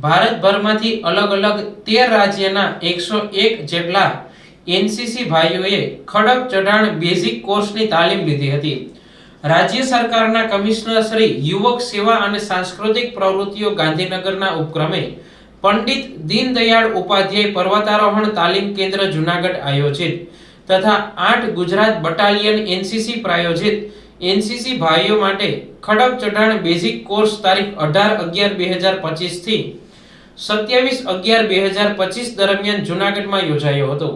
ભારતભરમાંથી અલગ અલગ 13 રાજ્યના 101 જેટલા એનસીસી ભાઈઓએ ખડક ચઢાણ બેઝિક કોર્સની તાલીમ લીધી હતી. રાજ્ય સરકારના કમિશનર શ્રી યુવક સેવા અને સાંસ્કૃતિક પ્રવૃત્તિઓ ગાંધીનગરના ઉપક્રમે પંડિત દીનદયાળ ઉપાધ્યાય પર્વતારોહણ તાલીમ કેન્દ્ર જૂનાગઢ આયોજિત તથા 8 ગુજરાત બટાલિયન એનસીસી પ્રાયોજિત એનસીસી ભાઈઓ માટે ખડક ચઢાણ બેઝિક કોર્સ તારીખ 18/11/2025 થી 27/11/2025 દરમિયાન જૂનાગઢમાં યોજાયો હતો,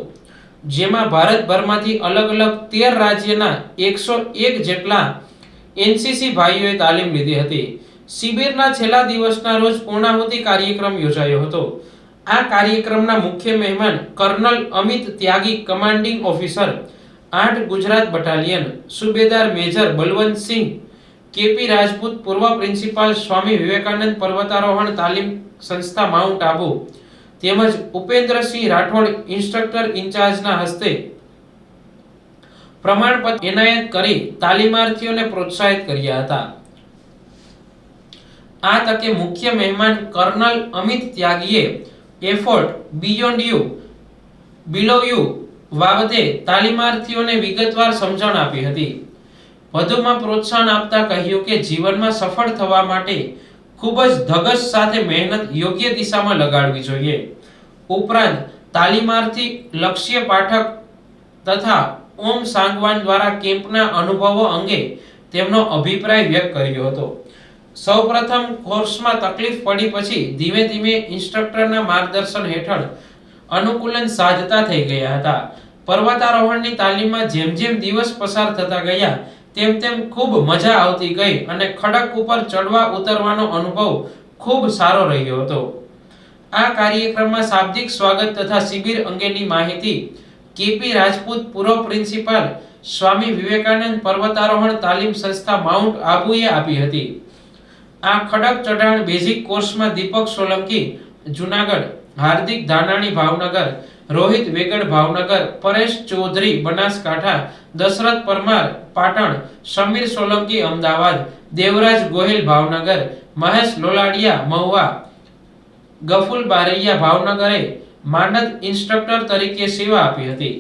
જેમાં ભારતભરમાંથી અલગ અલગ 13 રાજ્યના 101 જેટલા એનસીસી ભાઈઓએ તાલીમ લીધી હતી. શિબિરના છેલ્લા દિવસના રોજ પૂર્ણાહુતિ કાર્યક્રમ યોજાયો હતો. આ કાર્યક્રમના મુખ્ય મહેમાન colonel Amit Tyagi, commanding officer 8 Gujarat battalion, subedar major Balwantsinh KP Rajput, પૂર્વ પ્રિન્સિપાલ સ્વામી વિવેકાનંદ પર્વતારોહણ તાલીમ સંસ્થા માઉન્ટ આબુ તેમજ ઉપેન્દ્રસિંહ રાઠોડ ઇન્સ્ટ્રક્ટર ઇન્ચાર્જના હસ્તે પ્રમાણપત્ર એનાયત કરી તાલીમાર્થીઓને પ્રોત્સાહિત કર્યા હતા. આ તકે મુખ્ય મહેમાન કર્નલ અમિત ત્યાગીએ effort beyond you below you બાબતે તાલીમાર્થીઓને વિગતવાર સમજણ આપી હતી. વધુમાં પ્રોત્સાહન આપતા કહ્યું કે જીવનમાં સફળ થવા માટે ખૂબ જ ધગશ સાથે મહેનત યોગ્ય દિશામાં લગાડવી જોઈએ. ઉપરાંત તાલીમાર્થી લક્ષ્ય પાઠક તથા ઓમ સાંગવાન દ્વારા કેમ્પના અનુભવો અંગે તેમનો અભિપ્રાય વ્યક્ત કર્યો હતો. સૌપ્રથમ કોર્સમાં તકલીફ પડી પછી ધીમે ધીમે ઇન્સ્ટ્રક્ટરના માર્ગદર્શન હેઠળ અનુકૂલન સાધતા થઈ ગયા હતા. પર્વતારોહણની તાલીમમાં જેમ જેમ દિવસ પસાર થતા ગયા તેમ તેમ ખૂબ મજા આવતી ગઈ અને ખડક ઉપર ચડવા ઉતરવાનો અનુભવ ખૂબ સારો રહ્યો હતો. આ કાર્યક્રમમાં શાબ્દિક સ્વાગત તથા શિબિર અંગેની માહિતી કેપી રાજપૂત, પૂર્વ પ્રિન્સિપાલ સ્વામી વિવેકાનંદ પર્વતારોહણ તાલીમ સંસ્થા માઉન્ટ આબુએ આપી હતી. આ ખડક ચઢાણ બેઝિક કોર્સમાં દીપક સોલંકી જૂનાગઢ, હાર્દિક ધાનાણી ભાવનગર, રોહિત વેગડ ભાવનગર, પરેશ ચૌધરી બનાસકાંઠા, દશરથ પરમાર પાટણ, સમીર સોલંકી અમદાવાદ, દેવરાજ ગોહિલ ભાવનગર, મહેશ લોલાડિયા મહુવા, ગફુલ બારૈયા ભાવનગરે માનદ ઇન્સ્ટ્રક્ટર તરીકે સેવા આપી હતી.